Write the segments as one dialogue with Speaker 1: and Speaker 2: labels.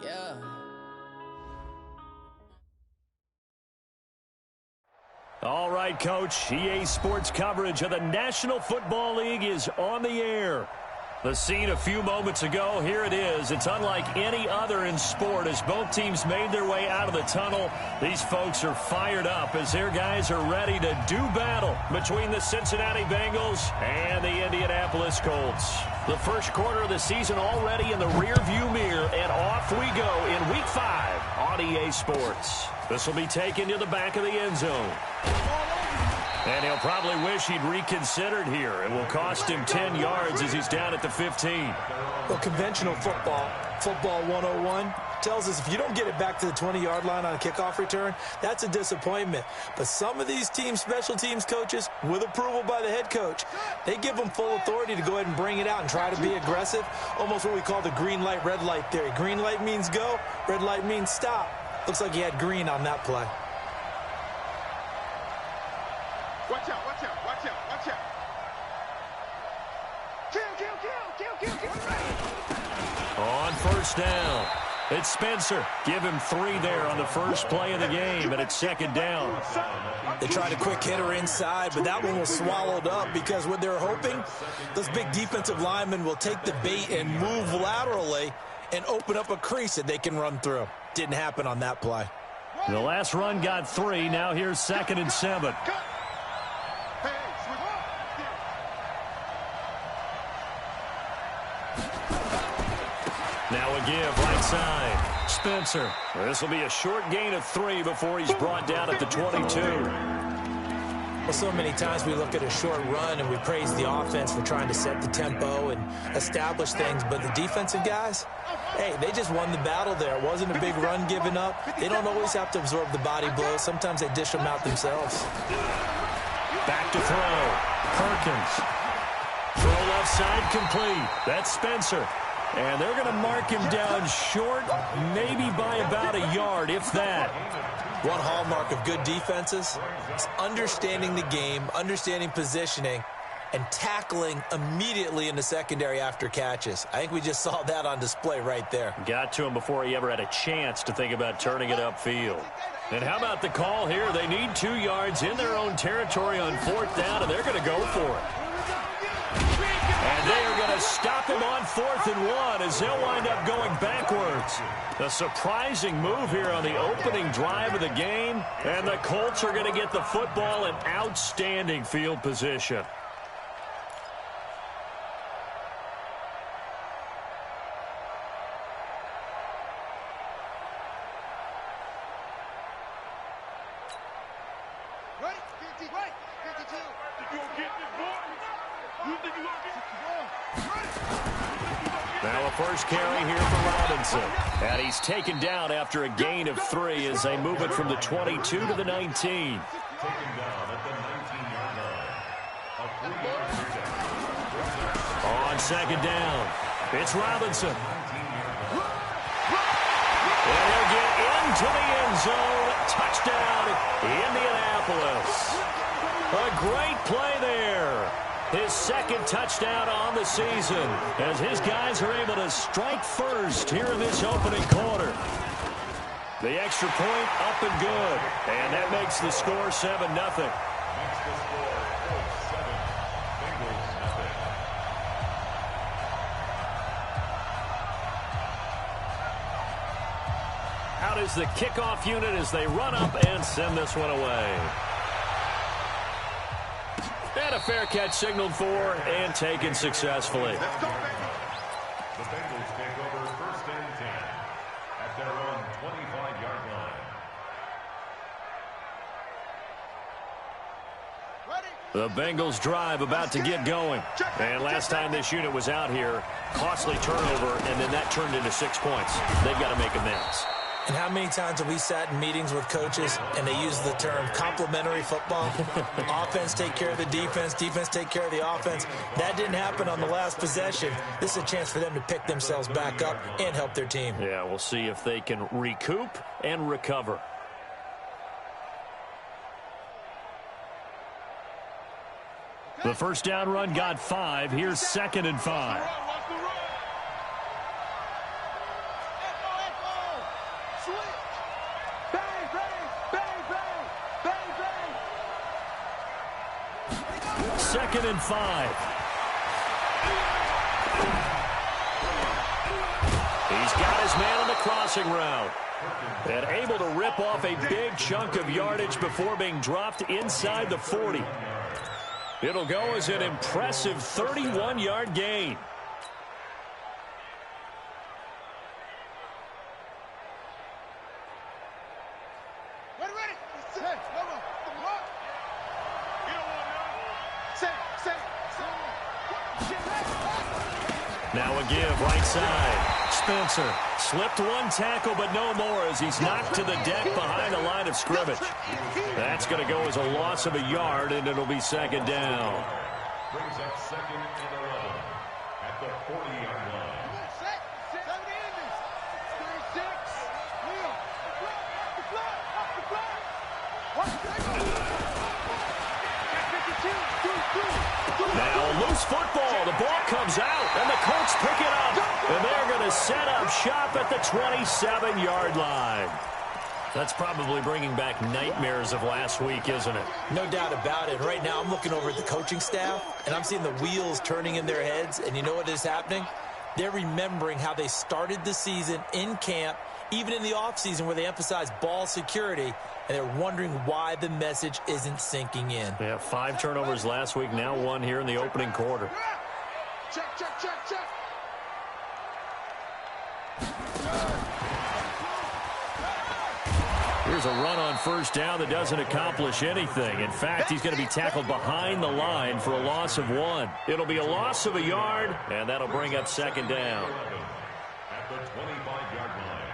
Speaker 1: Yeah.
Speaker 2: All right, Coach. EA Sports coverage of the National Football League is on the air. The scene a few moments ago, here it is. It's unlike any other in sport as both teams made their way out of the tunnel. These folks are fired up as their guys are ready to do battle between the Cincinnati Bengals and the Indianapolis Colts. The first quarter of the season already in the rearview mirror, and off we go in Week 5 on EA Sports. This will be taken to the back of the end zone. And he'll probably wish he'd reconsidered here. It will cost him 10 yards as he's down at the 15.
Speaker 3: Well, conventional football 101, tells us if you don't get it back to the 20-yard line on a kickoff return, that's a disappointment. But some of these teams, special teams coaches, with approval by the head coach, they give them full authority to go ahead and bring it out and try to be aggressive, almost what we call the green light, red light theory. Green light means go, red light means stop. Looks like he had green on that play.
Speaker 4: Watch out, watch out, watch out, watch out. Kill.
Speaker 2: On first down, it's Spencer. Give him 3 there on the first play of the game, and it's second down.
Speaker 3: They tried a quick hitter inside, but that one was swallowed up because what they're hoping, those big defensive linemen will take the bait and move laterally and open up a crease that they can run through. Didn't happen on that play.
Speaker 2: The last run got 3. Now here's 2nd and 7. Now a give right side. Spencer. This will be a short gain of 3 before he's brought down at the 22.
Speaker 3: Well, so many times we look at a short run and we praise the offense for trying to set the tempo and establish things, but the defensive guys, hey, they just won the battle there. It wasn't a big run given up. They don't always have to absorb the body blows. Sometimes they dish them out themselves.
Speaker 2: Back to throw. Perkins. Throw left side complete. That's Spencer. And they're going to mark him down short, maybe by about a yard, if that.
Speaker 3: One hallmark of good defenses is understanding the game, understanding positioning, and tackling immediately in the secondary after catches. I think we just saw that on display right there.
Speaker 2: Got to him before he ever had a chance to think about turning it upfield. And how about the call here? They need 2 yards in their own territory on 4th down, and they're going to go for it. And they are going to stop him on 4th and 1 as they'll wind up going backwards. A surprising move here on the opening drive of the game, and the Colts are going to get the football in outstanding field position. Now a first carry here for Robinson. And he's taken down after a gain of 3 as they move it from the 22 to the 19. On 2nd down, it's Robinson. And he'll get into the end zone. Touchdown, Indianapolis. A great play there. His 2nd touchdown on the season as his guys are able to strike first here in this opening quarter. The extra point up and good. And that makes the score 7-0. Out is the kickoff unit as they run up and send this one away. And a fair catch signaled for and taken successfully.
Speaker 5: The Bengals take over 1st and 10 at their own 25-yard line.
Speaker 2: The Bengals drive about to get going. And last time this unit was out here, costly turnover, and then that turned into 6 points. They've got to make amends.
Speaker 3: And how many times have we sat in meetings with coaches and they use the term complementary football? Offense take care of the defense, defense take care of the offense. That didn't happen on the last possession. This is a chance for them to pick themselves back up and help their team.
Speaker 2: Yeah, we'll see if they can recoup and recover. The first down run got 5. Here's 2nd and 5. 2nd and 5. He's got his man on the crossing route. And able to rip off a big chunk of yardage before being dropped inside the 40. It'll go as an impressive 31-yard gain. Now a give right side. Spencer slipped one tackle, but no more as he's knocked to the deck behind the line of scrimmage. That's going to go as a loss of a yard, and it'll be 2nd down.
Speaker 5: Brings up 2nd and 11 at the 40-yard line.
Speaker 2: Now a loose football. The ball comes out, and the Colts pick it up. And they're going to set up shop at the 27-yard line. That's probably bringing back nightmares of last week, isn't it?
Speaker 3: No doubt about it. Right now I'm looking over at the coaching staff, and I'm seeing the wheels turning in their heads. And you know what is happening? They're remembering how they started the season in camp, even in the offseason where they emphasized ball security, and they're wondering why the message isn't sinking in.
Speaker 2: Yeah, 5 turnovers last week, now 1 here in the opening quarter.
Speaker 4: Check, check, check, check.
Speaker 2: Here's a run on 1st down that doesn't accomplish anything. In fact, he's going to be tackled behind the line for a loss of 1. It'll be a loss of a yard, and that'll bring up 2nd down.
Speaker 5: At the 25-yard line.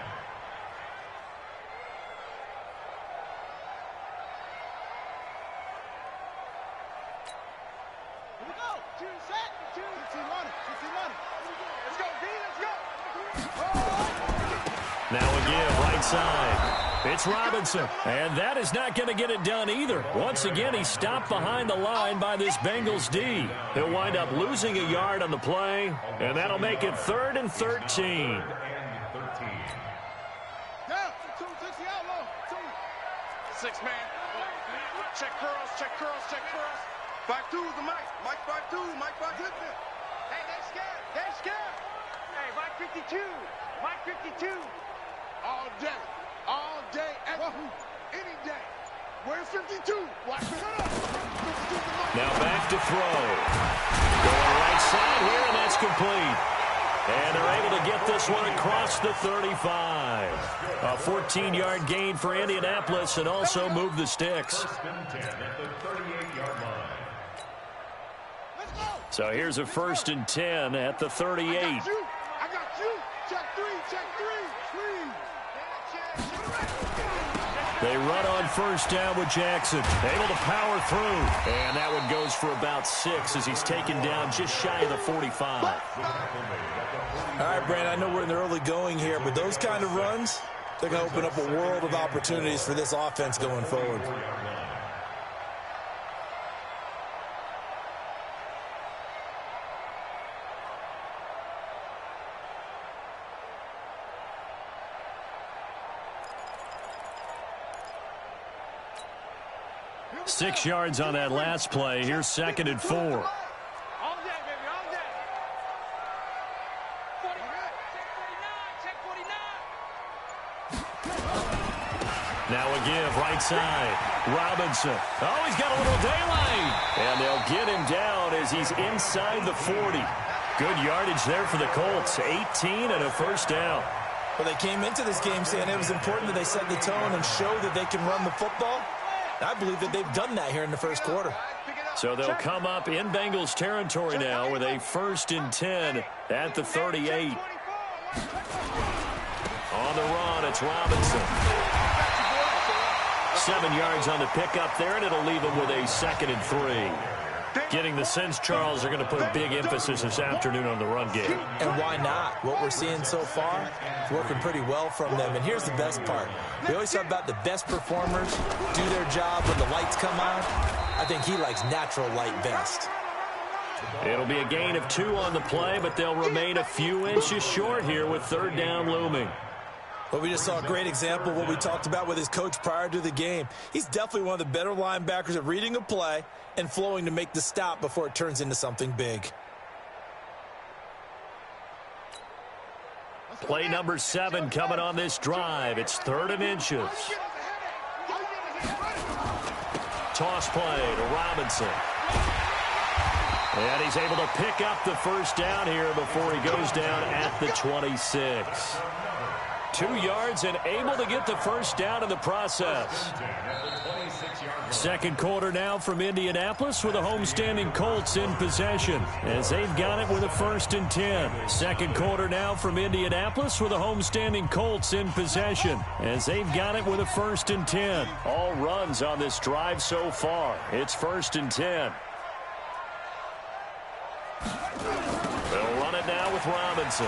Speaker 4: Here we go. 2 set. 2. 15 money. 15 money. Let's go, B. Let's go.
Speaker 2: Now a give right side. It's Robinson, and that is not going to get it done either. Once again, he's stopped behind the line by this Bengals D. He'll wind up losing a yard on the play, and that'll make it 3rd and 13.
Speaker 4: Down. 2, 60 out low. 2. 6 man. Check curls, check curls, check curls. 5-2 is the Mike. Mike 5-2. Mike 5-2. Hey, they scared. They scared. Hey, Mike 52. Mike 52. All day. All day, any day. Where's 52? Watch it up.
Speaker 2: Now back to throw. Going right side here, and that's complete. And they're able to get this one across the 35. A 14-yard gain for Indianapolis and also move the sticks.
Speaker 5: 1st and 10 at the 38-yard line.
Speaker 2: So here's a 1st and 10 at the 38.
Speaker 4: I got you. Check 3, check 3.
Speaker 2: They run on 1st down with Jackson. Able to power through. And that one goes for about 6 as he's taken down just shy of the 45.
Speaker 3: All right, Brandon, I know we're in the early going here, but those kind of runs, they're going to open up a world of opportunities for this offense going forward.
Speaker 2: 6 yards on that last play. Here's 2nd and 4.
Speaker 4: All day, baby, all day. 49. Check 49.
Speaker 2: Now a give right side. Robinson. Oh, he's got a little daylight. And they'll get him down as he's inside the 40. Good yardage there for the Colts. 18 and a 1st down.
Speaker 3: Well, they came into this game saying it was important that they set the tone and show that they can run the football. I believe that they've done that here in the 1st quarter.
Speaker 2: So they'll come up in Bengals territory now with a 1st and 10 at the 38. On the run, it's Robinson. 7 yards on the pickup there, and it'll leave them with a 2nd and 3. Getting the sense, Charles, they're going to put a big emphasis this afternoon on the run game.
Speaker 3: And why not? What we're seeing so far is working pretty well from them. And here's the best part. We always talk about the best performers do their job when the lights come on. I think he likes natural light best.
Speaker 2: It'll be a gain of 2 on the play, but they'll remain a few inches short here with 3rd down looming.
Speaker 3: Well, we just saw a great example of what we talked about with his coach prior to the game. He's definitely one of the better linebackers at reading a play and flowing to make the stop before it turns into something big.
Speaker 2: Play number 7 coming on this drive. It's 3rd and inches. Toss play to Robinson. And he's able to pick up the first down here before he goes down at the 26. 2 yards and able to get the first down in the process. Second quarter now from Indianapolis with the homestanding Colts in possession as they've got it with a 1st and 10. Second quarter now from Indianapolis with the homestanding Colts in possession as they've got it with a 1st and 10. All runs on this drive so far. It's 1st and 10. They'll run it now with Robinson.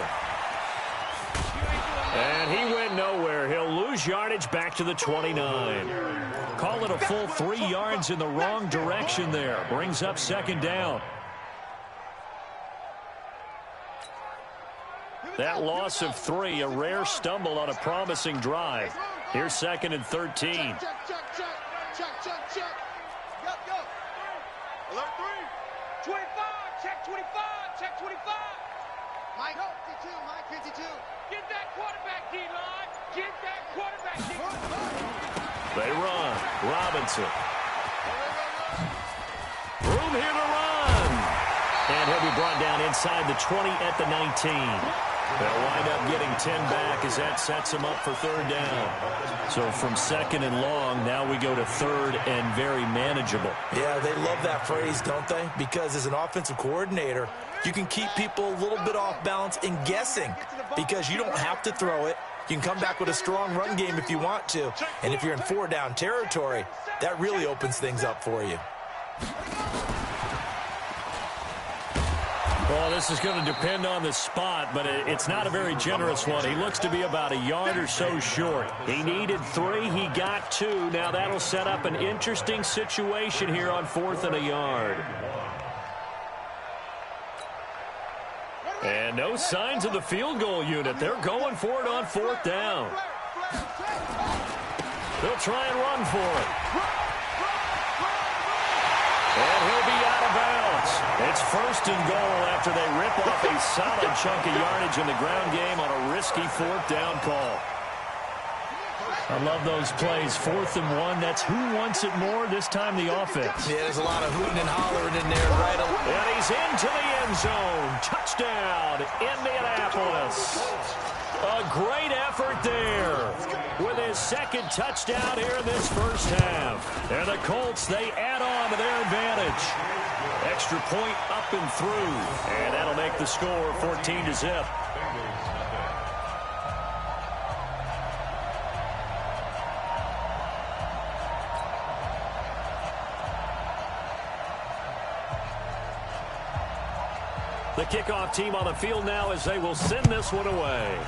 Speaker 2: And he went nowhere. He'll lose yardage back to the 29. Call it a full 3 yards in the wrong direction there. Brings up 2nd down. That loss of 3, a rare stumble on a promising drive. Here's 2nd and 13.
Speaker 4: Check. Go. Alert 3. 25. Check 25. Check 25. Mike 52. Mike 52. Get that quarterback, D-line. Get that quarterback, D-line.
Speaker 2: They run. Robinson. Room here to run. And he'll be brought down inside the 20 at the 19. They'll wind up getting 10 back as that sets him up for 3rd down. So from 2nd and long, now we go to 3rd and very manageable.
Speaker 3: Yeah, they love that phrase, don't they? Because as an offensive coordinator, you can keep people a little bit off balance and guessing because you don't have to throw it. You can come back with a strong run game if you want to. And if you're in 4-down territory, that really opens things up for you.
Speaker 2: Well, this is going to depend on the spot, but it's not a very generous one. He looks to be about a yard or so short. He needed 3. He got 2. Now that'll set up an interesting situation here on 4th and a yard. And no signs of the field goal unit. They're going for it on 4th down. They'll try and run for it. And he'll be out of bounds. It's 1st and goal after they rip off a solid chunk of yardage in the ground game on a risky 4th down call. I love those plays. 4th and 1. That's who wants it more. This time the offense.
Speaker 3: Yeah, there's a lot of hooting and hollering in there, right?
Speaker 2: And he's into the end zone. Touchdown, Indianapolis. A great effort there with his 2nd touchdown here in this first half. And the Colts, they add on to their advantage. Extra point up and through. And that'll make the score 14-0. The kickoff team on the field now as they will send this one away.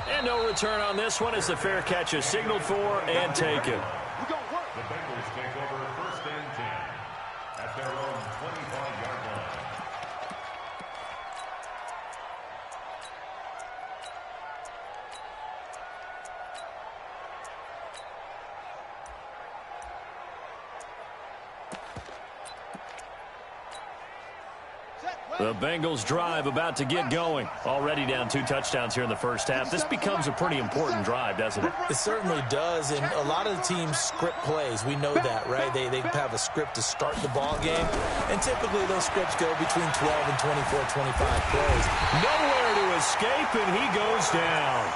Speaker 2: And no return on this one as the fair catch is signaled for and taken.
Speaker 5: The Bengals take over 1st and 10 at their own 25-yard line.
Speaker 2: The Bengals drive about to get going. Already down 2 touchdowns here in the first half. This becomes a pretty important drive, doesn't it?
Speaker 3: It certainly does, and a lot of the teams script plays. We know that, right? They have a script to start the ball game, and typically those scripts go between 12 and 24, 25 plays.
Speaker 2: Nowhere to escape, and he goes down.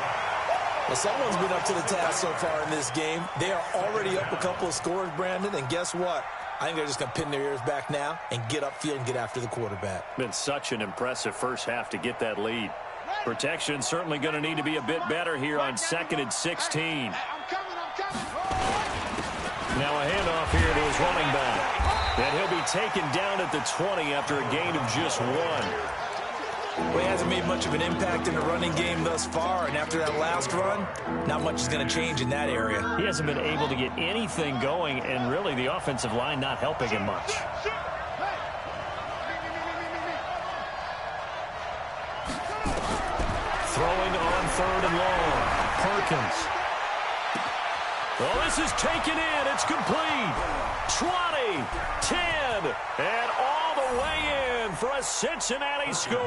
Speaker 3: Well, someone's been up to the task so far in this game. They are already up a couple of scores, Brandon, and guess what? I think they're just going to pin their ears back now and get upfield and get after the quarterback.
Speaker 2: Been such an impressive first half to get that lead. Protection certainly going to need to be a bit better here on 2nd and 16. Now a handoff here to his running back. And he'll be taken down at the 20 after a gain of just 1.
Speaker 3: Well, he hasn't made much of an impact in the running game thus far, and after that last run, not much is going to change in that area.
Speaker 2: He hasn't been able to get anything going, and really the offensive line not helping him much. Throwing on 3rd and long. Perkins. Well, this is taken in. It's complete. 20, 10, and all the way in for a Cincinnati score.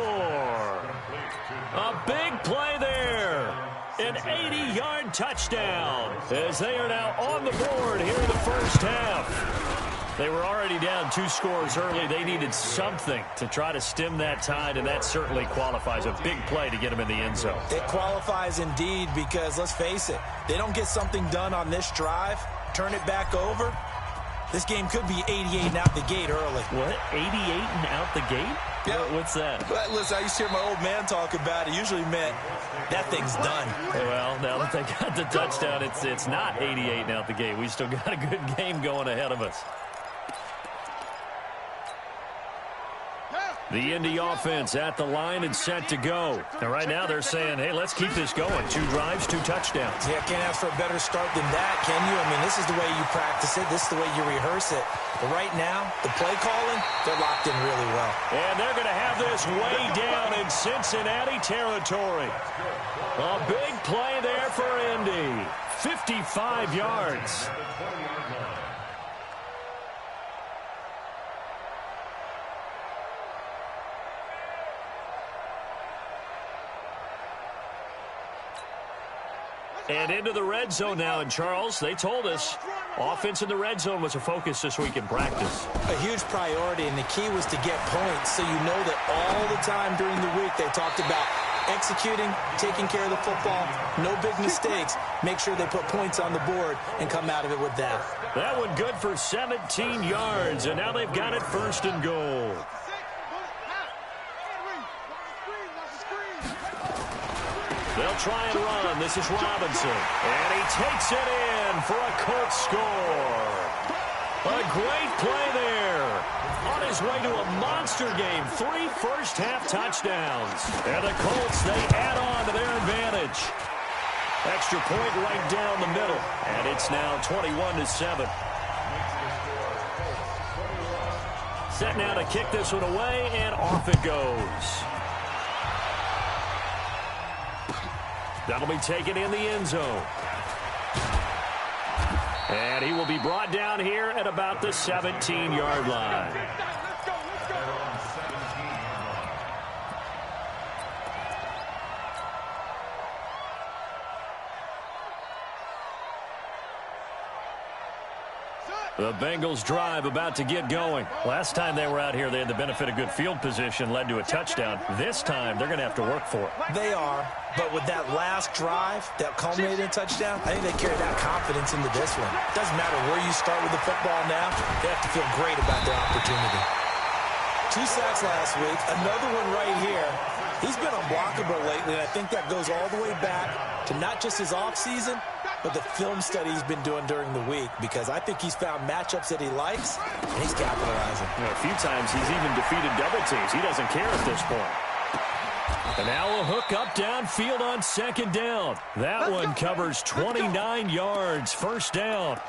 Speaker 2: A big play there. An 80-yard touchdown as they are now on the board here in the first half. They were already down 2 scores early. They needed something to try to stem that tide, and that certainly qualifies. A big play to get them in the end zone.
Speaker 3: It qualifies indeed because, let's face it, they don't get something done on this drive, turn it back over, this game could be 88 and out the gate early.
Speaker 2: What? 88 and out the gate?
Speaker 3: Yeah.
Speaker 2: What's that?
Speaker 3: But listen, I used to hear my old man talk about it. Usually meant that thing's done.
Speaker 2: Well, now that they got the touchdown, it's not 88 and out the gate. We still got a good game going ahead of us. The Indy offense at the line and set to go. And right now they're saying, hey, let's keep this going. 2 drives, 2 touchdowns.
Speaker 3: Yeah, can't ask for a better start than that, can you? I mean, this is the way you practice it. This is the way you rehearse it. But right now, the play calling, they're locked in really well.
Speaker 2: And they're going to have this way down in Cincinnati territory. A big play there for Indy. 55 yards. And into the red zone now. And, Charles, they told us offense in the red zone was a focus this week in practice.
Speaker 3: A huge priority, and the key was to get points. So you know that all the time during the week they talked about executing, taking care of the football, no big mistakes. Make sure they put points on the board and come out of it with that.
Speaker 2: That one good for 17 yards, and now they've got it 1st and goal. They'll try and run. This is Robinson. And he takes it in for a Colts score. A great play there. On his way to a monster game. 3 first-half touchdowns. And the Colts, they add on to their advantage. Extra point right down the middle. And it's now 21-7. Set now to kick this one away, and off it goes. That'll be taken in the end zone. And he will be brought down here at about the 17-yard line. The Bengals drive about to get going. Last time they were out here, they had the benefit of good field position, led to a touchdown. This time, they're going to have to work for it.
Speaker 3: They are, but with that last drive that culminated in a touchdown, I think they carry that confidence into this one. Doesn't matter where you start with the football now, they have to feel great about their opportunity. 2 sacks last week, another one right here. He's been unblockable lately, and I think that goes all the way back to not just his offseason, but the film study he's been doing during the week, because I think he's found matchups that he likes, and he's capitalizing.
Speaker 2: A few times he's even defeated double teams. He doesn't care at this point. And now a hook up downfield on 2nd down. That one covers 29 yards, 1st down.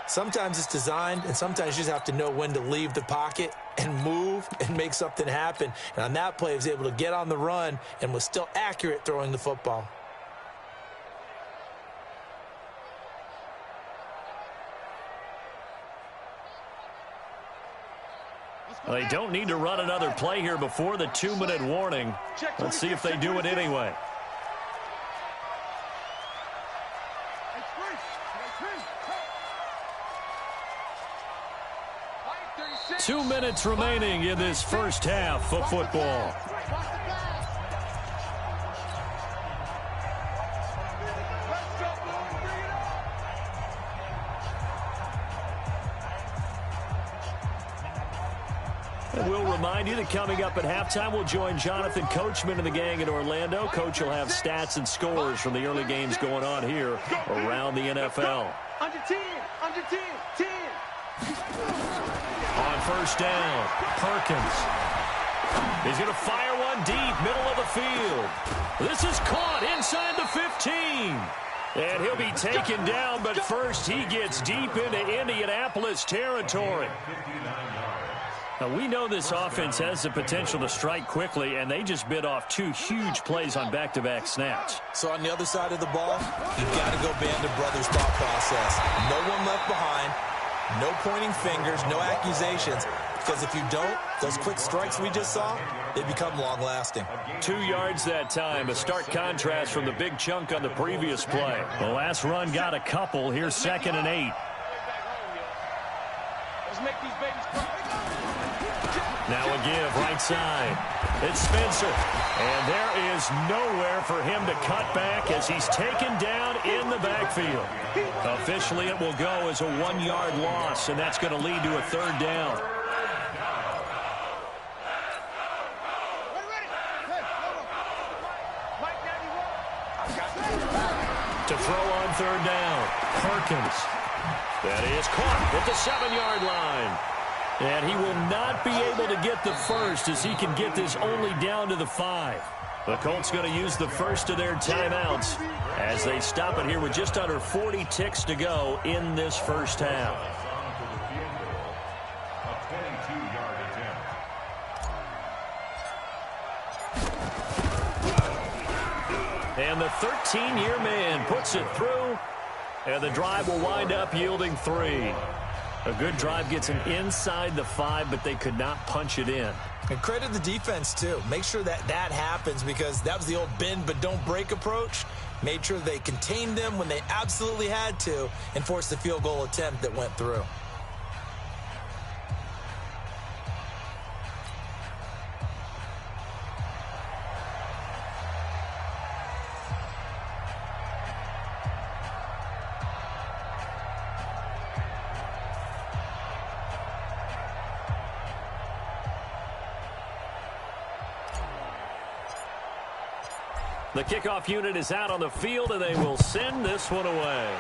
Speaker 3: Sometimes it's designed, and sometimes you just have to know when to leave the pocket and move and make something happen. And on that play, he was able to get on the run and was still accurate throwing the football.
Speaker 2: They don't need to run another play here before the 2-minute warning. Let's see if they do it anyway. 2 minutes remaining in this first half of football. And we'll remind you that coming up at halftime, we'll join Jonathan Coachman and the gang in Orlando. Coach will have stats and scores from the early games going on here around the NFL.
Speaker 4: Under 10, under 10, 10.
Speaker 2: On 1st down, Perkins. He's going to fire one deep, middle of the field. This is caught inside the 15. And he'll be taken down, but first he gets deep into Indianapolis territory. Now, we know this offense has the potential to strike quickly, and they just bit off 2 huge plays on back-to-back snaps.
Speaker 3: So on the other side of the ball, you've got to go band of brothers thought process. No one left behind, no pointing fingers, no accusations, because if you don't, those quick strikes we just saw, they become long-lasting.
Speaker 2: 2 yards that time, a stark contrast from the big chunk on the previous play. The last run got a couple. Here's 2nd and 8.
Speaker 4: Let's make these babies cry.
Speaker 2: Now a give, right side. It's Spencer. And there is nowhere for him to cut back as he's taken down in the backfield. Officially, it will go as a 1-yard loss, and that's going to lead to a 3rd down. To throw on 3rd down, Perkins. That is caught at the 7-yard line. And he will not be able to get the first as he can get this only down to the 5. The Colts going to use the first of their timeouts as they stop it here with just under 40 ticks to go in this first half. And the 13-year man puts it through, and the drive will wind up yielding 3. A good drive gets him inside the 5, but they could not punch it in.
Speaker 3: And credit the defense, too. Make sure that happens because that was the old bend but don't break approach. Made sure they contained them when they absolutely had to and forced the field goal attempt that went through.
Speaker 2: The kickoff unit is out on the field, and they will send this one away.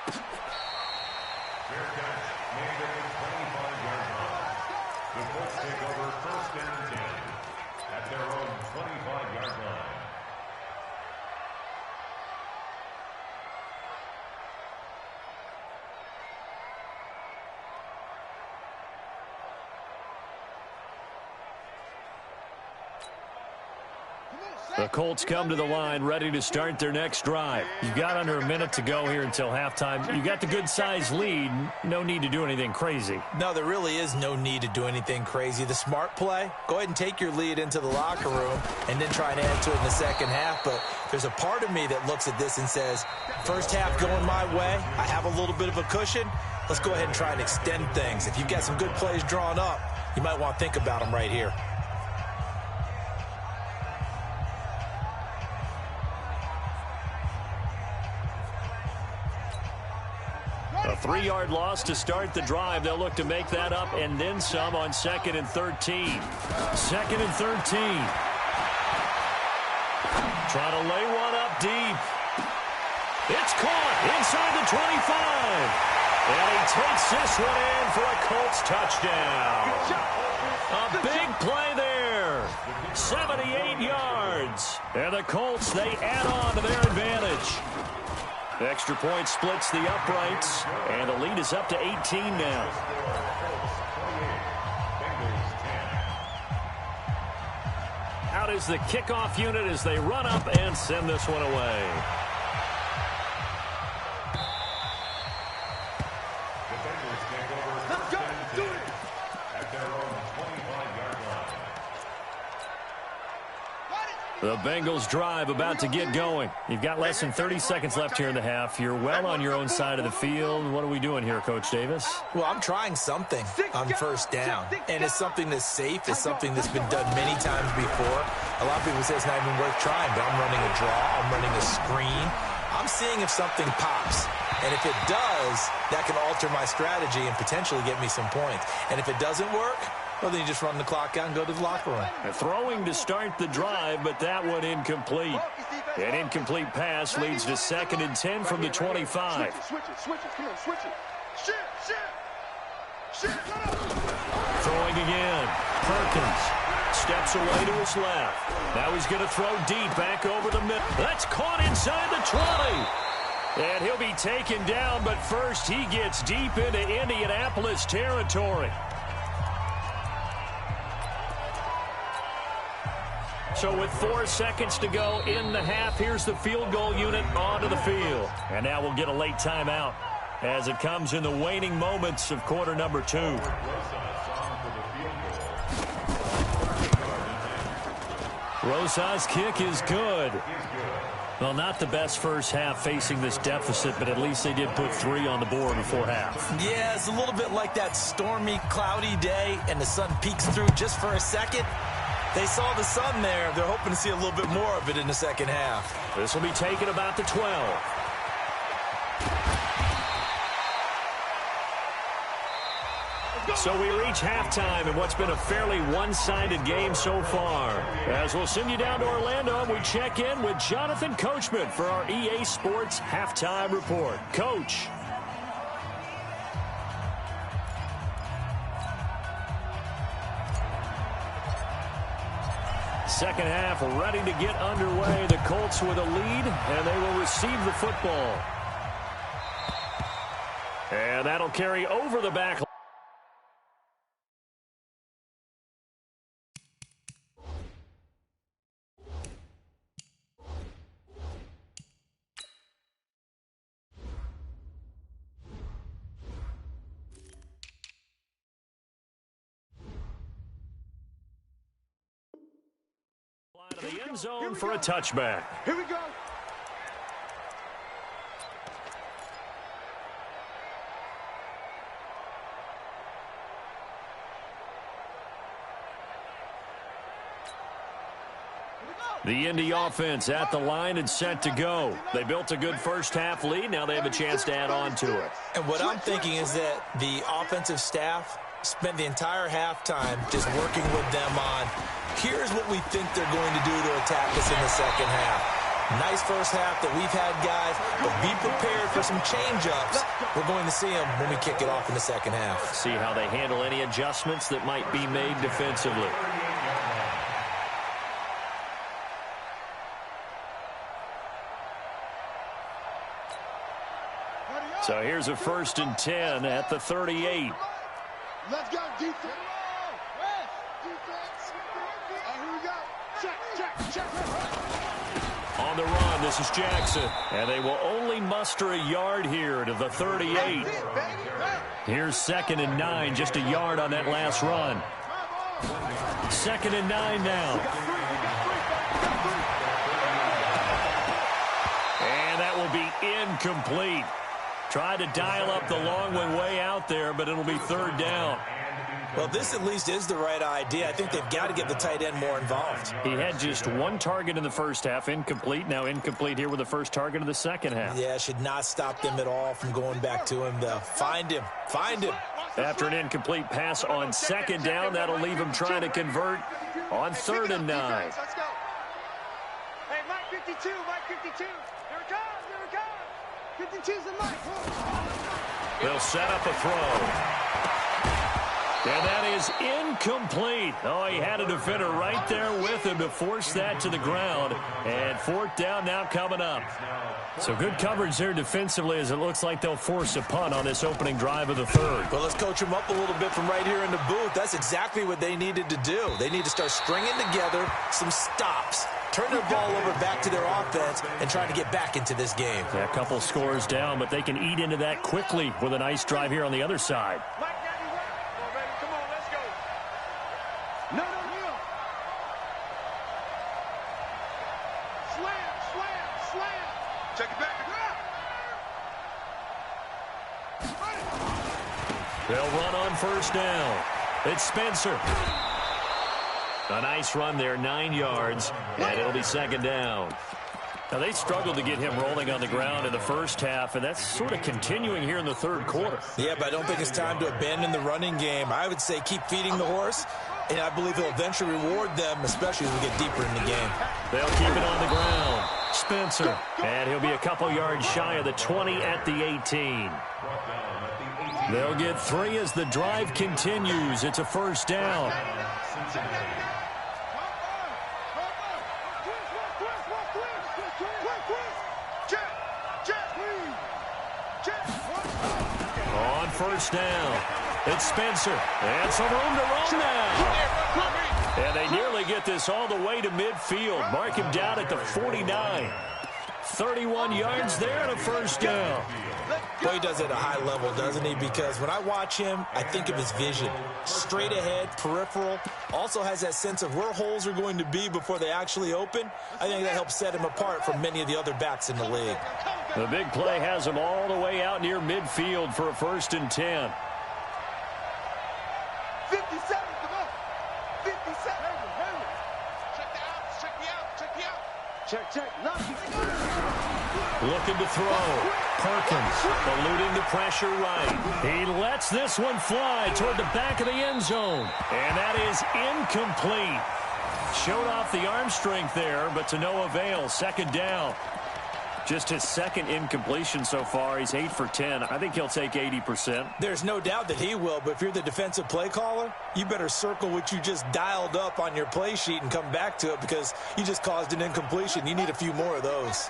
Speaker 5: Fair catch, made at the 25-yard line. The Colts take over 1st and 10 at their own 25-yard line.
Speaker 2: The Colts come to the line ready to start their next drive. You've got under a minute to go here until halftime. You got the good-sized lead. No need to do anything crazy.
Speaker 3: No, there really is no need to do anything crazy. The smart play, go ahead and take your lead into the locker room and then try and add to it in the second half. But there's a part of me that looks at this and says, first half going my way, I have a little bit of a cushion. Let's go ahead and try and extend things. If you've got some good plays drawn up, you might want to think about them right here.
Speaker 2: A 3-yard loss to start the drive. They'll look to make that up and then some on 2nd and 13. 2nd and 13. Trying to lay one up deep. It's caught inside the 25. And he takes this one in for a Colts touchdown. A big play there. 78 yards. And the Colts, they add on to their advantage. The extra point splits the uprights, and the lead is up to 18 now. Out is the kickoff unit as they run up and send this one away.
Speaker 5: The Bengals take over 1st and 10 at their own 25-yard line.
Speaker 2: The Bengals drive about to get going. You've got less than 30 seconds left here in the half. You're well on your own side of the field. What are we doing here, Coach Davis?
Speaker 3: Well, I'm trying something on 1st down, and it's something that's safe. It's something that's been done many times before. A lot of people say it's not even worth trying, but I'm running a draw. I'm running a screen. I'm seeing if something pops. And if it does, that can alter my strategy and potentially get me some points. And if it doesn't work, well, then you just run the clock out and go to the locker room.
Speaker 2: Throwing to start the drive, but that one incomplete. An incomplete pass leads to 2nd and 10 from the 25.
Speaker 4: Switch it, come on, switch it. Shit.
Speaker 2: Throwing again. Perkins steps away to his left. Now he's going to throw deep back over the middle. That's caught inside the 20. And he'll be taken down, but first he gets deep into Indianapolis territory. So with 4 seconds to go in the half, here's the field goal unit onto the field. And now we'll get a late timeout as it comes in the waning moments of quarter number 2. Rosa's kick is good. Well, not the best first half facing this deficit, but at least they did put 3 on the board before half.
Speaker 3: Yeah, it's a little bit like that stormy, cloudy day, and the sun peeks through just for a second. They saw the sun there. They're hoping to see a little bit more of it in the second half.
Speaker 2: This will be taken about the 12. So we reach halftime in what's been a fairly one-sided game so far. As we'll send you down to Orlando, we check in with Jonathan Coachman for our EA Sports Halftime Report. Coach. Second half ready to get underway. The Colts with a lead, and they will receive the football. And that'll carry over the back. To the end zone for a touchback.
Speaker 4: Here we go.
Speaker 2: The Indy offense at the line and set to go. They built a good first half lead. Now they have a chance to add on to it.
Speaker 3: And what I'm thinking is that the offensive staff spent the entire halftime just working with them on, here's what we think they're going to do to attack us in the second half. Nice first half that we've had, guys, but be prepared for some change-ups. We're going to see them when we kick it off in the second half.
Speaker 2: See how they handle any adjustments that might be made defensively. So here's a 1st and 10 at the 38.
Speaker 4: Let's go, defense. Defense. And here we go. Check.
Speaker 2: On the run, this is Jackson. And they will only muster a yard here to the 38. Here's 2nd and 9, just a yard on that last run. 2nd and 9 now. And that will be incomplete. Tried to dial up the long one way out there, but it'll be 3rd down.
Speaker 3: Well, this at least is the right idea. I think they've got to get the tight end more involved.
Speaker 2: He had just 1 target in the first half, incomplete. Now incomplete here with the first target of the second half.
Speaker 3: Yeah, should not stop them at all from going back to him, though. Find him.
Speaker 2: After an incomplete pass on 2nd down, that'll leave him trying to convert on 3rd and 9.
Speaker 4: Let's go. Hey, Mike 52, Mike 52. Here it comes. 52's the Mike.
Speaker 2: They'll set up a throw. And that is incomplete. Oh, he had a defender right there with him to force that to the ground. And 4th down now coming up. So good coverage there defensively as it looks like they'll force a punt on this opening drive of the 3rd.
Speaker 3: Well, let's coach them up a little bit from right here in the booth. That's exactly what they needed to do. They need to start stringing together some stops, turn their ball over back to their offense, and try to get back into this game.
Speaker 2: Yeah, a couple scores down, but they can eat into that quickly with a nice drive here on the other side.
Speaker 4: Come on, let's go. No. Slam. Check it back.
Speaker 2: They'll run on 1st down. It's Spencer. A nice run there, 9 yards, and it'll be 2nd down. Now, they struggled to get him rolling on the ground in the first half, and that's sort of continuing here in the 3rd quarter.
Speaker 3: Yeah, but I don't think it's time to abandon the running game. I would say keep feeding the horse, and I believe he'll eventually reward them, especially as we get deeper in the game.
Speaker 2: They'll keep it on the ground. Spencer, and he'll be a couple yards shy of the 20 at the 18. They'll get 3 as the drive continues. It's a 1st down. On first down, it's Spencer. And some room to roam now. And they nearly get this all the way to midfield. Mark him down at the 49. 31 yards there and a first down.
Speaker 3: Well, he does it at a high level, doesn't he? Because when I watch him, I think of his vision. Straight ahead, peripheral. Also has that sense of where holes are going to be before they actually open. I think that helps set him apart from many of the other backs in the league.
Speaker 2: The big play has him all the way out near midfield for a 1st and 10.
Speaker 4: 57, come on. 57. Check the out. Check.
Speaker 2: Looking to throw. Perkins eluding the pressure right. He lets this one fly toward the back of the end zone. And that is incomplete. Showed off the arm strength there, but to no avail. 2nd down. Just his 2nd incompletion so far. He's 8 for 10. I think he'll take 80%.
Speaker 3: There's no doubt that he will, but if you're the defensive play caller, you better circle what you just dialed up on your play sheet and come back to it because you just caused an incompletion. You need a few more of those.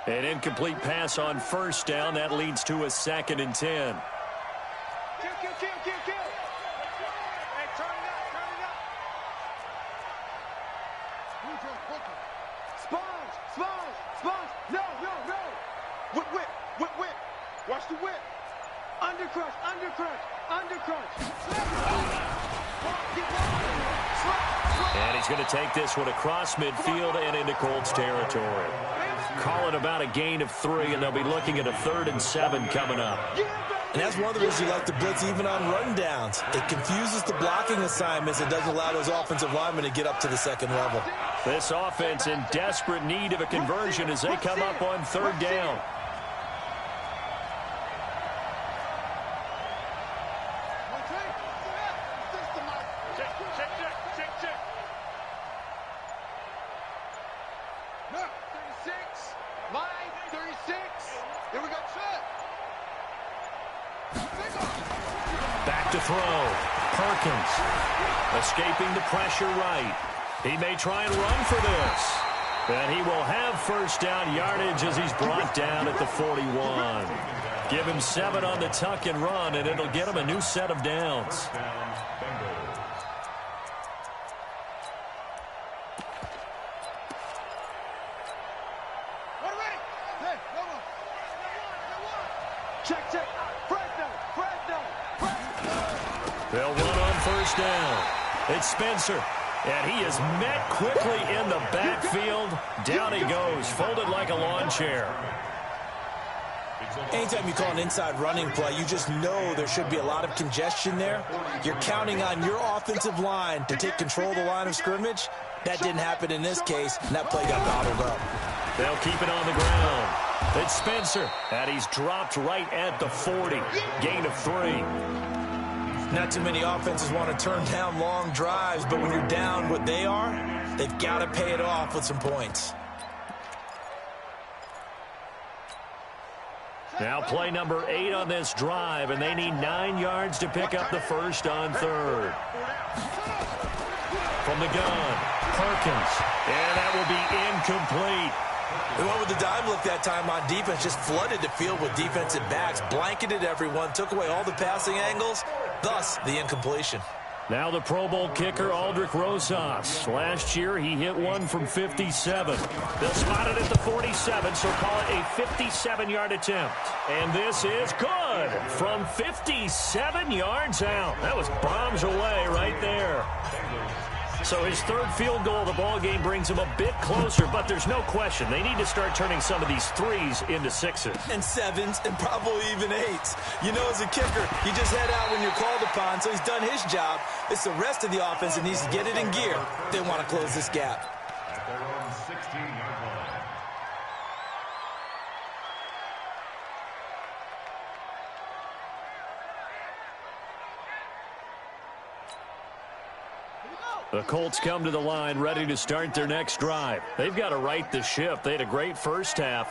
Speaker 2: An incomplete pass on 1st down. That leads to a 2nd and 10.
Speaker 4: Kill. Hey, turn it up. Sponge. No. Whip. Watch the whip. Undercrush.
Speaker 2: And he's going to take this one across midfield and into Colts territory. Call it about a gain of 3, and they'll be looking at a 3rd and 7 coming up.
Speaker 3: And that's one of the reasons you like to blitz even on rundowns. It confuses the blocking assignments. It doesn't allow those offensive linemen to get up to the 2nd level.
Speaker 2: This offense in desperate need of a conversion as they come up on 3rd down. Back to throw. Perkins escaping the pressure right. He may try and run for this. And he will have 1st down yardage as he's brought down at the 41. Give him 7 on the tuck and run, and it'll get him a new set of downs.
Speaker 4: Check.
Speaker 2: They'll run on 1st down. It's Spencer. And he is met quickly in the backfield. Down he goes, folded like a lawn chair.
Speaker 3: Anytime you call an inside running play, you just know there should be a lot of congestion there. You're counting on your offensive line to take control of the line of scrimmage. That didn't happen in this case, and that play got bottled up.
Speaker 2: They'll keep it on the ground. It's Spencer, and he's dropped right at the 40. Gain of 3.
Speaker 3: Not too many offenses want to turn down long drives, but when you're down what they are, they've got to pay it off with some points.
Speaker 2: Now play number 8 on this drive, and they need 9 yards to pick up the 1st on 3rd. From the gun, Perkins, and that will be incomplete.
Speaker 3: They went with the dime look that time on defense, just flooded the field with defensive backs, blanketed everyone, took away all the passing angles, thus the incompletion.
Speaker 2: Now the Pro Bowl kicker, Aldrich Rosas. Last year, he hit one from 57. They'll spot it at the 47, so call it a 57-yard attempt. And this is good from 57 yards out. That was bombs away right there. So his 3rd field goal of the ball game brings him a bit closer, but there's no question they need to start turning some of these 3s into 6s.
Speaker 3: And 7s and probably even 8s. You know, as a kicker, you just head out when you're called upon, so he's done his job. It's the rest of the offense that needs to get it in gear. They want to close this gap.
Speaker 5: At their own 16-yard line.
Speaker 2: The Colts come to the line ready to start their next drive. They've got to right the ship. They had a great first half,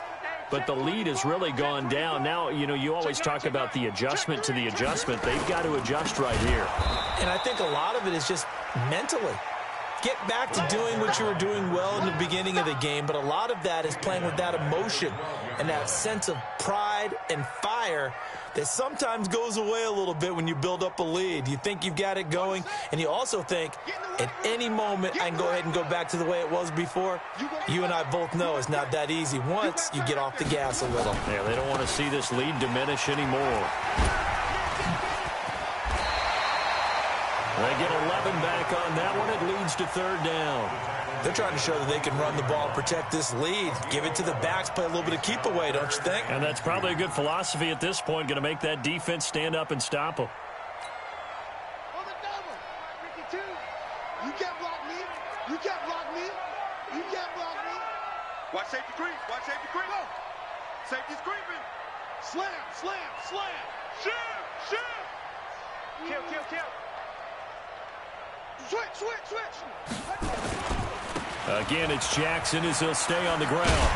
Speaker 2: but the lead has really gone down. Now, you know, you always talk about the adjustment to the adjustment. They've got to adjust right here.
Speaker 3: And I think a lot of it is just mentally. Get back to doing what you were doing well in the beginning of the game, but a lot of that is playing with that emotion and that sense of pride and fire that sometimes goes away a little bit when you build up a lead. You think you've got it going, and you also think at any moment I can go ahead and go back to the way it was before. You and I both know it's not that easy once you get off the gas a little.
Speaker 2: Yeah, they don't want to see this lead diminish anymore. They get 11 back on that one. It leads to third down.
Speaker 3: They're trying to show that they can run the ball, protect this lead, give it to the backs, play a little bit of keep away, don't you think?
Speaker 2: And that's probably a good philosophy at this point, going to make that defense stand up and stop them.
Speaker 4: On the double. 52. You can't block me. You can't block me. You can't block me. Watch safety creep. Watch safety creep. Go. Safety's creeping. Slam, slam, slam. Shoot, shoot. Kill, kill, kill. Switch, switch, switch.
Speaker 2: Again, it's Jackson as he'll stay on the ground.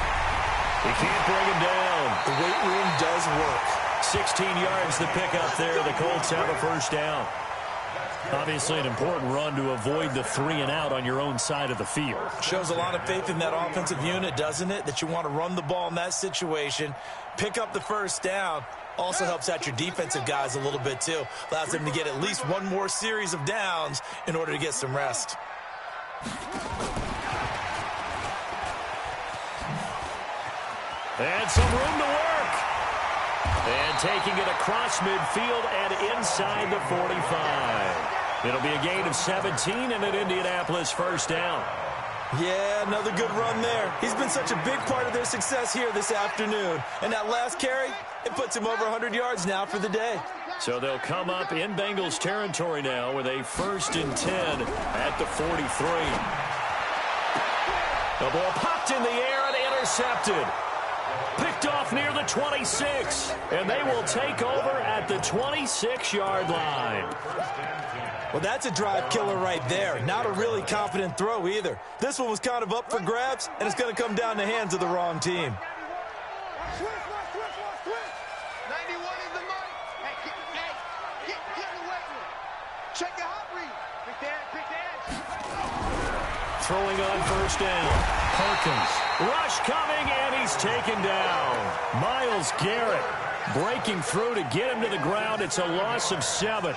Speaker 2: He can't bring him down.
Speaker 3: The weight room does work.
Speaker 2: 16 yards the pickup there. The Colts have a first down. Obviously an important run to avoid the 3-and-out on your own side of the field.
Speaker 3: Shows a lot of faith in that offensive unit, doesn't it? That you want to run the ball in that situation, pick up the first down. Also helps out your defensive guys a little bit, too. Allows them to get at least one more series of downs in order to get some rest.
Speaker 2: And some room to work. And taking it across midfield and inside the 45. It'll be a gain of 17 and an Indianapolis first down.
Speaker 3: Yeah, another good run there. He's been such a big part of their success here this afternoon. And that last carry, it puts him over 100 yards now for the day.
Speaker 2: So they'll come up in Bengals territory now with a 1st and 10 at the 43. The ball popped in the air and intercepted. Picked off near the 26. And they will take over at the 26-yard line.
Speaker 3: Well, that's a drive killer right there. Not a really confident throw either. This one was kind of up for grabs, and it's going to come down the hands of the wrong team.
Speaker 4: 91 is the money. Hey, get the weight room. Check your hot read. Pick the edge.
Speaker 2: Throwing on first down. Perkins. Rush coming, and he's taken down. Myles Garrett breaking through to get him to the ground. It's a loss of 7.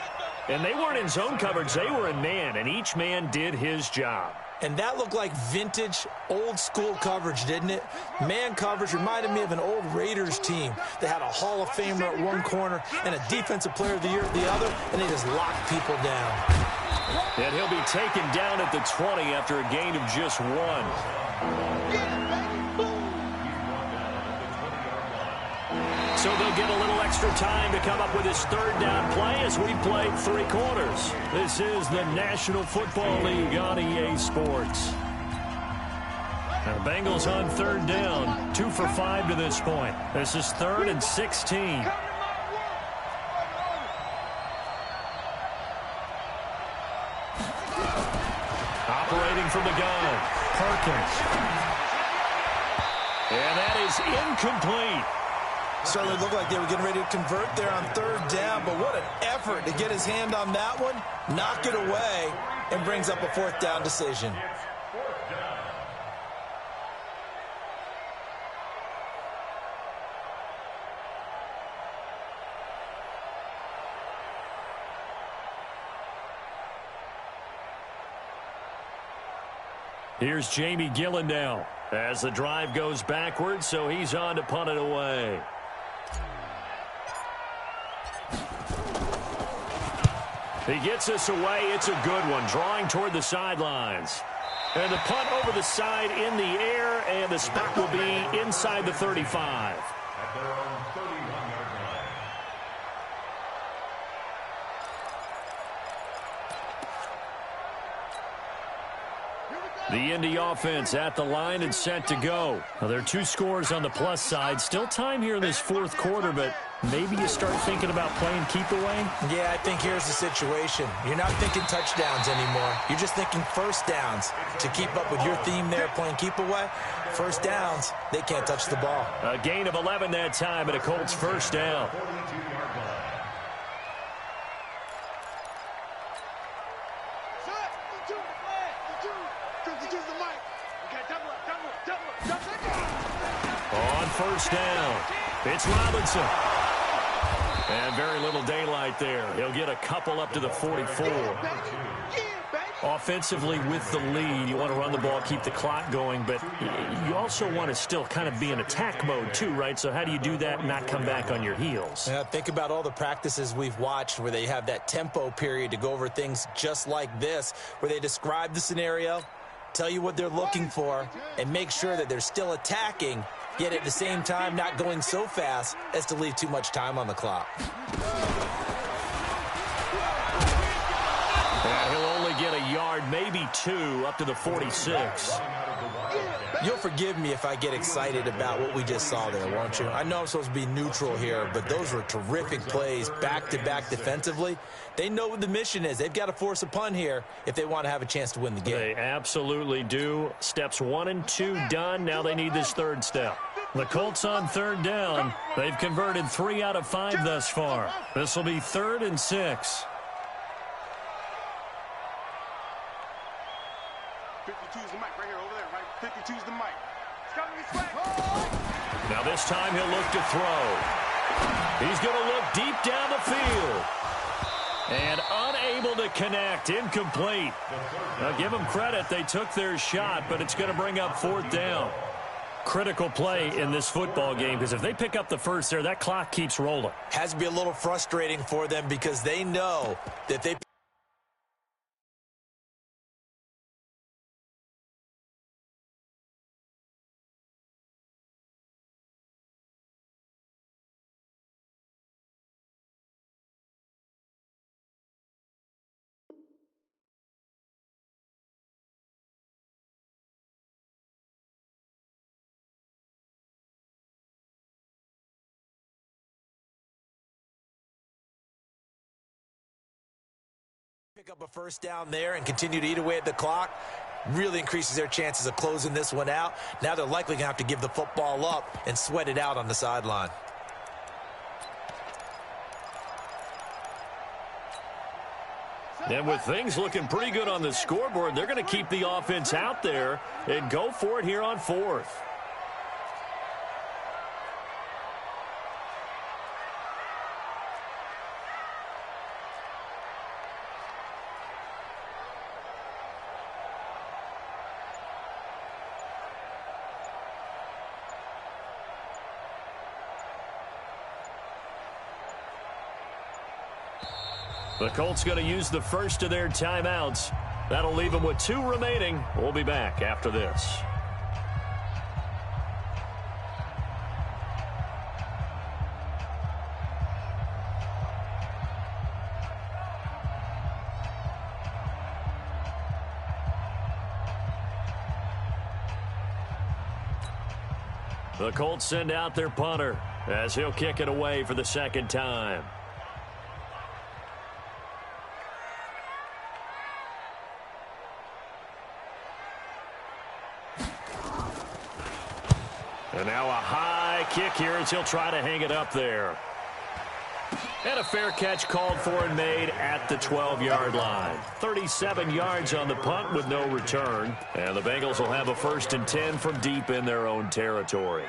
Speaker 2: And they weren't in zone coverage. They were in man, and each man did his job.
Speaker 3: And that looked like vintage, old-school coverage, didn't it? Man coverage reminded me of an old Raiders team that had a Hall of Famer at one corner and a Defensive Player of the Year at the other, and they just locked people down.
Speaker 2: And he'll be taken down at the 20 after a gain of just 1. So they'll get a little extra time to come up with his third down play as we played 3 quarters. This is the National Football League on EA Sports. Now, Bengals on third down, 2 for 5 to this point. This is 3rd and 16. Operating from the gun, Perkins. And that is incomplete.
Speaker 3: Certainly looked like they were getting ready to convert there on third down, but what an effort to get his hand on that one, knock it away, and brings up a 4th down decision.
Speaker 2: Here's Jamie Gillen now as the drive goes backwards, so he's on to punt it away. He gets us away. It's a good one, drawing toward the sidelines. And the punt over the side in the air, and the spot will be inside the 35.
Speaker 5: At their own 31-yard line.
Speaker 2: The Indy offense at the line and set to go. Now, there are 2 scores on the plus side. Still time here in this 4th quarter, but maybe you start thinking about playing keep away?
Speaker 3: Yeah, I think here's the situation. You're not thinking touchdowns anymore. You're just thinking first downs. To keep up with your theme there, playing keep away, first downs, they can't touch the ball.
Speaker 2: A gain of 11 that time, and a Colts first down.
Speaker 5: 42-yard line.
Speaker 4: Set. 2,
Speaker 2: first down. It's Robinson. And very little daylight there. He'll get a couple up to the 44. Offensively with the lead, you want to run the ball, keep the clock going, but you also want to still kind of be in attack mode too, right? So how do you do that and not come back on your heels?
Speaker 3: Yeah, think about all the practices we've watched where they have that tempo period to go over things just like this, where they describe the scenario, tell you what they're looking for, and make sure that they're still attacking, yet at the same time not going so fast as to leave too much time on the clock.
Speaker 2: And he'll only get a yard, maybe two, up to the 46.
Speaker 3: You'll forgive me if I get excited about what we just saw there, won't you? I know I'm supposed to be neutral here, but those were terrific plays back-to-back defensively. They know what the mission is. They've got to force a punt here if they want to have a chance to win the game.
Speaker 2: They absolutely do. Steps 1 and 2 done. Now they need this third step. The Colts on third down. They've converted 3 out of 5 thus far. This will be 3rd and 6.
Speaker 4: 52's the mic right here, over there, right? 52's the mic. It's coming this way.
Speaker 2: Now this time he'll look to throw. He's going to look deep down the field. And unable to connect. Incomplete. Now give them credit. They took their shot, but it's going to bring up 4th down. Critical play in this football game, because if they pick up the first there, that clock keeps rolling.
Speaker 3: Has to be a little frustrating for them because they know that they pick up a first down there and continue to eat away at the clock. Really increases their chances of closing this one out. Now they're likely going to have to give the football up and sweat it out on the sideline.
Speaker 2: And with things looking pretty good on the scoreboard, they're going to keep the offense out there and go for it here on 4th. The Colts going to use the first of their timeouts. That'll leave them with 2 remaining. We'll be back after this. The Colts send out their punter as he'll kick it away for the 2nd time. And now a high kick here as he'll try to hang it up there. And a fair catch called for and made at the 12-yard line. 37 yards on the punt with no return. And the Bengals will have a 1st and 10 from deep in their own territory.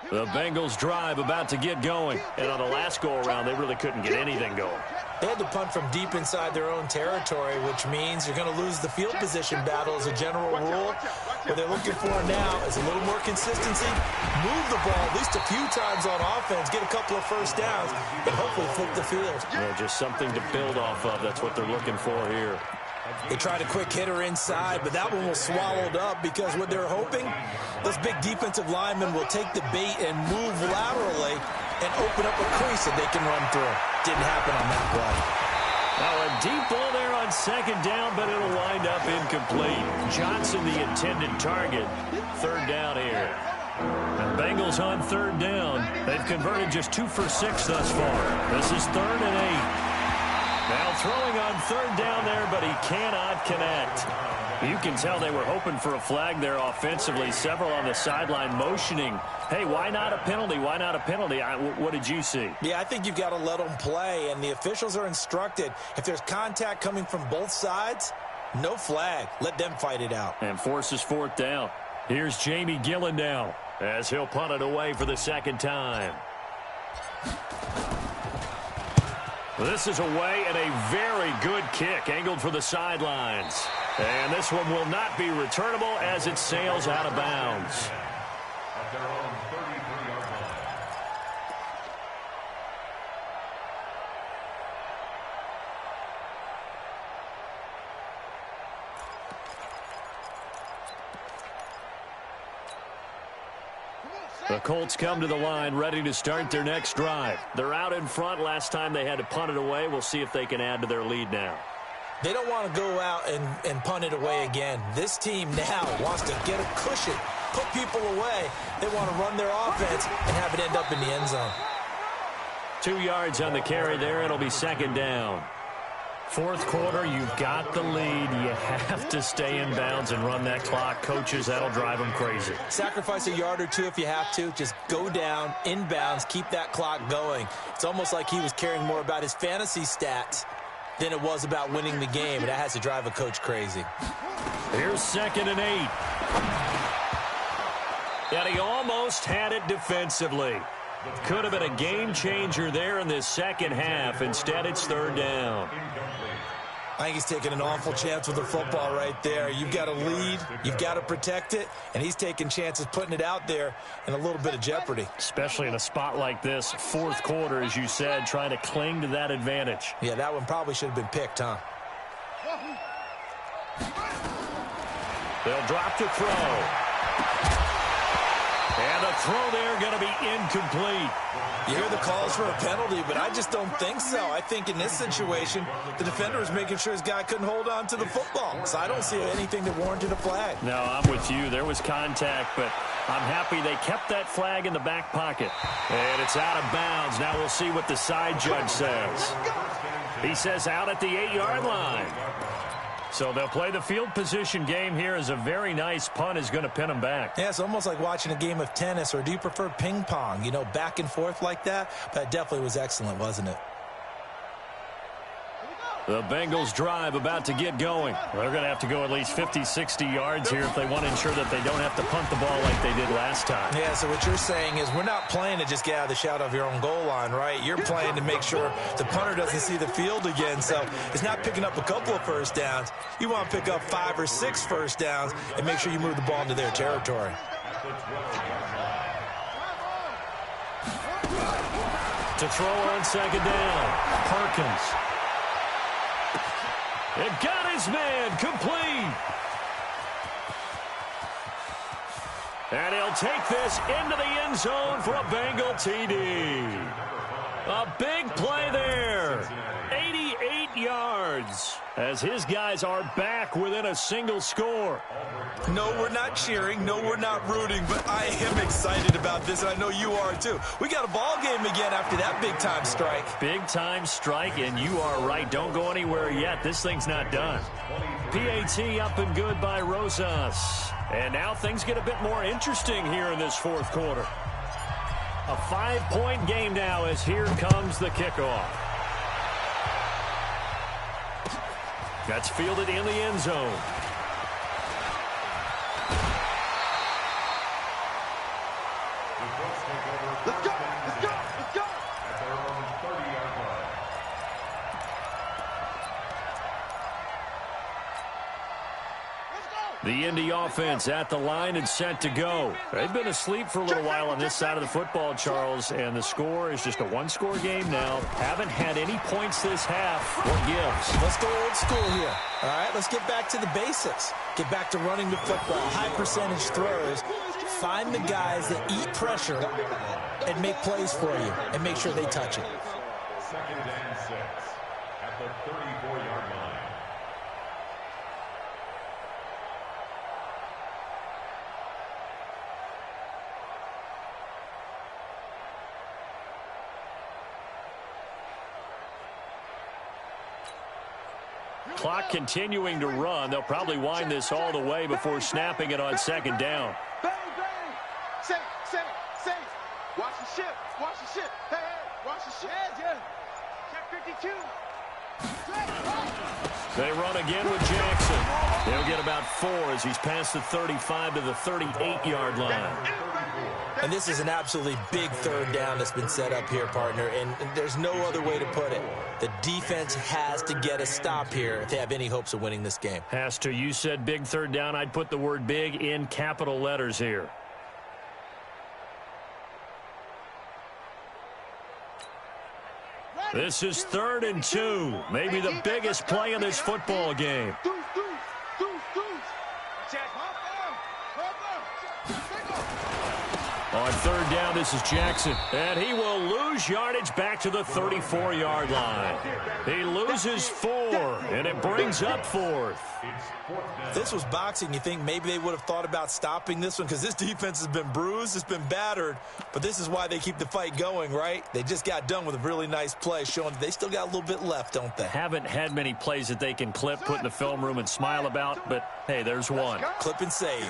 Speaker 2: The Bengals drive about to get going. And on the last go-around, they really couldn't get anything going.
Speaker 3: They had to punt from deep inside their own territory, which means you're going to lose the field position battle as a general rule. What they're looking for now is a little more consistency, move the ball at least a few times on offense, get a couple of first downs, and hopefully flip the field.
Speaker 2: Just something to build off of. That's what they're looking for here.
Speaker 3: They tried a quick hitter inside, but that one was swallowed up because what they're hoping, those big defensive linemen will take the bait and move laterally and open up a crease that they can run through. Didn't happen on that play.
Speaker 2: Now a deep ball there on 2nd down, but it'll wind up incomplete. Johnson, the intended target. 3rd down here. And Bengals on 3rd down. They've converted just 2 for 6 thus far. This is 3rd and 8. Now throwing on 3rd down there, but he cannot connect. You can tell they were hoping for a flag there offensively. Several on the sideline motioning, hey, why not a penalty? Why not a penalty? What did you see?
Speaker 3: Yeah, I think you've got to let them play, and the officials are instructed. If there's contact coming from both sides, no flag. Let them fight it out.
Speaker 2: And forces fourth down. Here's Jamie Gillen now as he'll punt it away for the second time. This is away and a very good kick angled for the sidelines. And this one will not be returnable as it sails out of bounds.
Speaker 5: At their own 33-yard line.
Speaker 2: The Colts come to the line ready to start their next drive. They're out in front. Last time they had to punt it away. We'll see if they can add to their lead now.
Speaker 3: They don't want to go out and punt it away again. This team now wants to get a cushion, put people away. They want to run their offense and have it end up in the end zone.
Speaker 2: 2 yards on the carry there. It'll be second down. Fourth quarter, you've got the lead. You have to stay in bounds and run that clock. Coaches, that'll drive them crazy.
Speaker 3: Sacrifice a yard or two if you have to. Just go down, in bounds, keep that clock going. It's almost like he was caring more about his fantasy stats than it was about winning the game, and that has to drive a coach crazy.
Speaker 2: Here's 2nd and 8. And he almost had it defensively. Could have been a game changer there in this second half. Instead, it's third down.
Speaker 3: I think he's taking an awful chance with the football right there. You've got to lead, you've got to protect it, and he's taking chances putting it out there in a little bit of jeopardy.
Speaker 2: Especially in a spot like this, fourth quarter, as you said, trying to cling to that advantage.
Speaker 3: Yeah, that one probably should have been picked, huh?
Speaker 2: They'll drop to throw. And the throw there going to be incomplete.
Speaker 3: You hear the calls for a penalty, but I just don't think so. I think in this situation, the defender was making sure his guy couldn't hold on to the football. So I don't see anything that warranted a flag.
Speaker 2: No, I'm with you. There was contact, but I'm happy they kept that flag in the back pocket. And it's out of bounds. Now we'll see what the side judge says. He says out at the 8-yard line. So they'll play the field position game here as a very nice punt is going to pin them back.
Speaker 3: Yeah, it's almost like watching a game of tennis, or do you prefer ping pong? You know, back and forth like that? That definitely was excellent, wasn't it?
Speaker 2: The Bengals drive about to get going. They're going to have to go at least 50, 60 yards here if they want to ensure that they don't have to punt the ball like they did last time.
Speaker 3: Yeah, so what you're saying is we're not playing to just get out of the shadow of your own goal line, right? You're playing to make sure the punter doesn't see the field again. So it's not picking up a couple of first downs. You want to pick up 5 or 6 first downs and make sure you move the ball into their territory.
Speaker 2: To throw on second down, Perkins. It got his man complete. And he'll take this into the end zone for a Bengal TD. A big play there. 88 yards as his guys are back within a single score.
Speaker 3: No, we're not cheering. No, we're not rooting. But I am excited about this, and I know you are too. We got a ball game again after that big-time strike.
Speaker 2: Big-time strike, and you are right. Don't go anywhere yet. This thing's not done. PAT up and good by Rosas. And now things get a bit more interesting here in this fourth quarter. A 5-point game now as here comes the kickoff. That's fielded in the end zone.
Speaker 4: Let's go, let's go, let's go.
Speaker 5: At their own 30-yard line.
Speaker 2: The Indy offense at the line and set to go. They've been asleep for a little while on this side of the football, Charles, and the score is just a one-score game now. Haven't had any points this half. What gives?
Speaker 3: Let's go old school here. All right, let's get back to the basics. Get back to running the football, high percentage throws. Find the guys that eat pressure and make plays for you and make sure they touch it.
Speaker 5: 2nd and 6 at the 34-yard line.
Speaker 2: clock continuing to run. They'll probably wind this all the way before snapping it on second down.
Speaker 4: Bang, bang. Safe. Watch the ship. Hey, watch the ship. Yeah. Check 52.
Speaker 2: They run again with Jackson. They'll get about 4 as he's past the 35 to the 38-yard line.
Speaker 3: And this is an absolutely big third down that's been set up here, partner, and there's no other way to put it. The defense has to get a stop here if they have any hopes of winning this game.
Speaker 2: Has to. You said big third down. I'd put the word big in capital letters here. This is 3rd and 2. Maybe the biggest play in this football game. On 3rd down, this is Jackson. And he will lose yardage back to the 34-yard line. He loses 4, and it brings up 4th.
Speaker 3: If this was boxing, you think maybe they would have thought about stopping this one because this defense has been bruised, it's been battered, but this is why they keep the fight going, right? They just got done with a really nice play showing they still got a little bit left, don't they?
Speaker 2: Haven't had many plays that they can clip, put in the film room, and smile about, but, hey, there's one.
Speaker 3: Clip and save.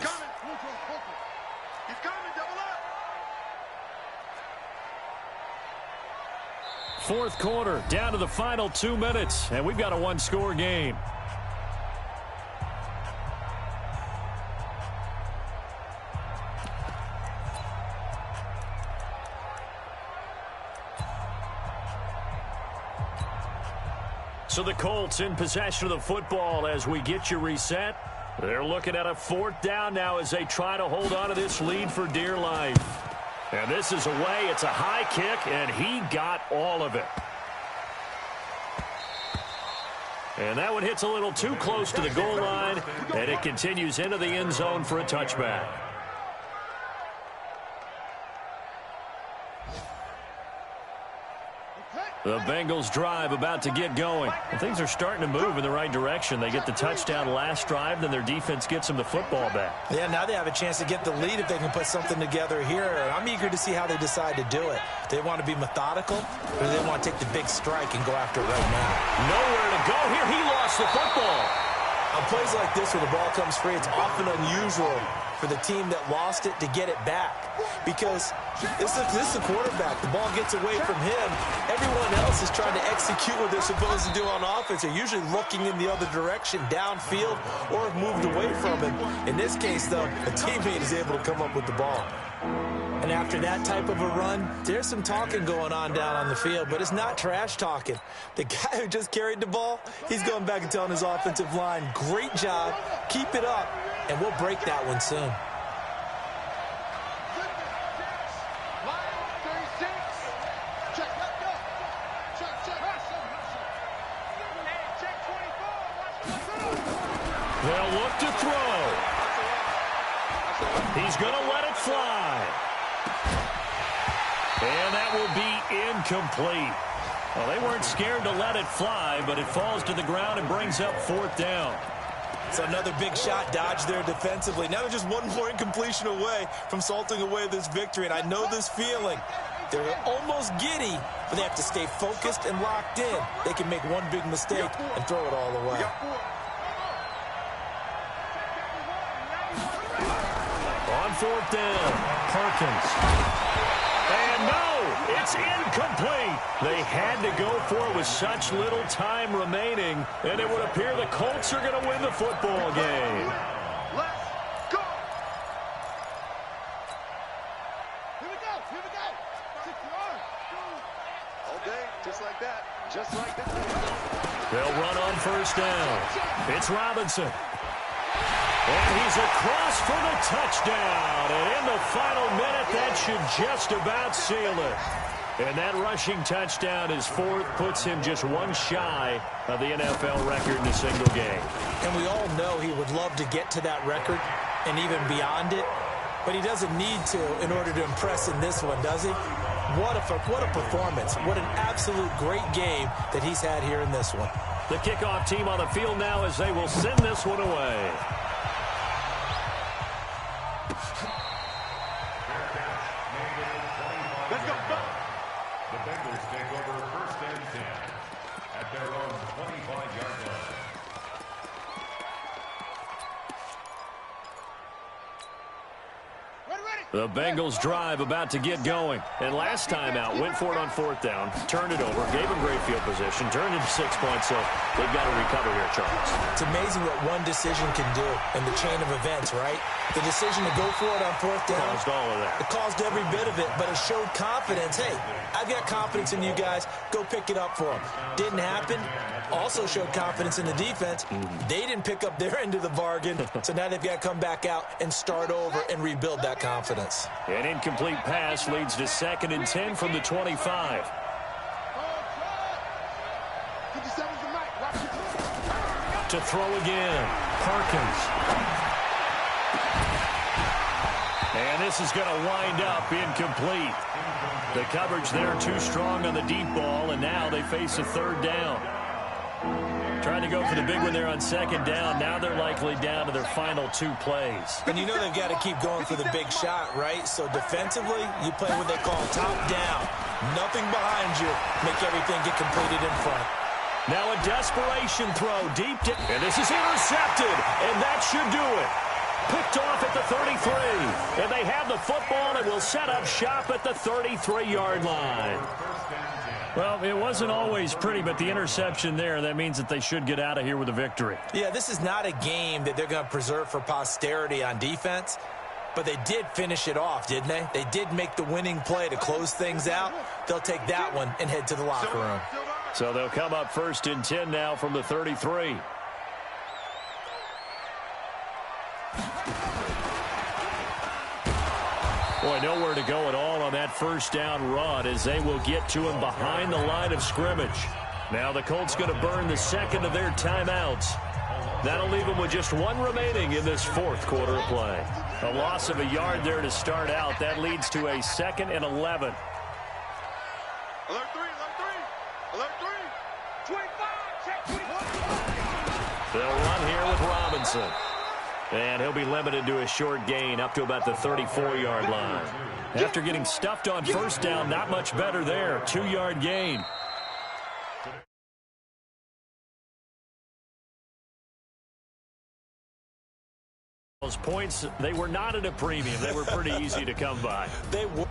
Speaker 2: Fourth quarter, down to the final 2 minutes, and we've got a one-score game. So the Colts in possession of the football as we get you reset. They're looking at a 4th down now as they try to hold on to this lead for dear life. And this is away. It's a high kick, and he got all of it. And that one hits a little too close to the goal line, and it continues into the end zone for a touchback. The Bengals drive about to get going. And things are starting to move in the right direction. They get the touchdown last drive, then their defense gets them the football back.
Speaker 3: Yeah, now they have a chance to get the lead if they can put something together here. I'm eager to see how they decide to do it. Do they want to be methodical, or do they want to take the big strike and go after it right now?
Speaker 2: Nowhere to go here. He lost the football.
Speaker 3: On plays like this where the ball comes free, it's often unusual for the team that lost it to get it back. Because this is the quarterback. The ball gets away from him. Everyone else is trying to execute what they're supposed to do on offense. They're usually looking in the other direction, downfield, or have moved away from him. In this case, though, a teammate is able to come up with the ball. And after that type of a run, there's some talking going on down on the field, but it's not trash talking. The guy who just carried the ball, he's going back and telling his offensive line, great job, keep it up, and we'll break that one soon.
Speaker 2: They'll look to throw. He's going to let it fly. And that will be incomplete. Well, they weren't scared to let it fly, but it falls to the ground and brings up 4th down.
Speaker 3: So another big shot dodged there defensively. Now they're just one more incompletion away from salting away this victory, and I know this feeling. They're almost giddy, but they have to stay focused and locked in. They can make one big mistake and throw it all away.
Speaker 2: On 4th down, Perkins. And no, it's incomplete. They had to go for it with such little time remaining, and it would appear the Colts are going to win the football game.
Speaker 4: Let's go. Here we go. 6 yards. All day, just like that. Just like that.
Speaker 2: They'll run on 1st down. It's Robinson. And he's across for the touchdown. And in the final minute, that should just about seal it. And that rushing touchdown is 4th, puts him just one shy of the NFL record in a single game.
Speaker 3: And we all know he would love to get to that record and even beyond it, but he doesn't need to in order to impress in this one, does he? What a performance. What an absolute great game that he's had here in this one.
Speaker 2: The kickoff team on the field now as they will send this one away.
Speaker 4: Let's go.
Speaker 5: The Bengals take over 1st and 10 at their own 25-yard line.
Speaker 2: The Bengals drive about to get going. And last time out, went for it on fourth down, turned it over, gave them great field position, turned into 6 points, so they've got to recover here, Charles.
Speaker 3: It's amazing what one decision can do in the chain of events, right? The decision to go for it on fourth down.
Speaker 2: Caused all of that.
Speaker 3: It caused every bit of it, but it showed confidence. Hey, I've got confidence in you guys. Go pick it up for them. Didn't happen. Also showed confidence in the defense. They didn't pick up their end of the bargain, so now they've got to come back out and start over and rebuild that confidence.
Speaker 2: An incomplete pass leads to 2nd and 10 from the 25. To throw again, Perkins. And this is going to wind up incomplete. The coverage there too strong on the deep ball, and now they face a third down. Trying to go for the big one there on 2nd down. Now they're likely down to their final 2 plays.
Speaker 3: And you know they've got to keep going for the big shot, right? So defensively, you play what they call top down. Nothing behind you. Make everything get completed in front.
Speaker 2: Now a desperation throw deep. And this is intercepted. And that should do it. Picked off at the 33. And they have the football and will set up shop at the 33-yard line. Well, it wasn't always pretty, but the interception there, that means that they should get out of here with a victory.
Speaker 3: Yeah, this is not a game that they're going to preserve for posterity on defense, but they did finish it off, didn't they? They did make the winning play to close things out. They'll take that one and head to the locker room.
Speaker 2: So they'll come up 1st and 10 now from the 33. Boy, nowhere to go at all on that first down run as they will get to him behind the line of scrimmage. Now the Colts going to burn the 2nd of their timeouts. That'll leave them with just 1 remaining in this 4th quarter of play. A loss of a yard there to start out. That leads to a 2nd and 11.
Speaker 4: Alert 3, alert 3, alert 3. 25, check 25.
Speaker 2: They'll run here with Robinson. And he'll be limited to a short gain up to about the 34-yard line. After getting stuffed on first down, not much better there. 2-yard gain. Those points, they were not at a premium. They were pretty easy to come by.
Speaker 3: They were.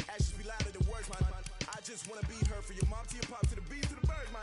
Speaker 4: Actions be louder than words, man. I just wanna be heard for your mom to your pop to the beat to the birds, man.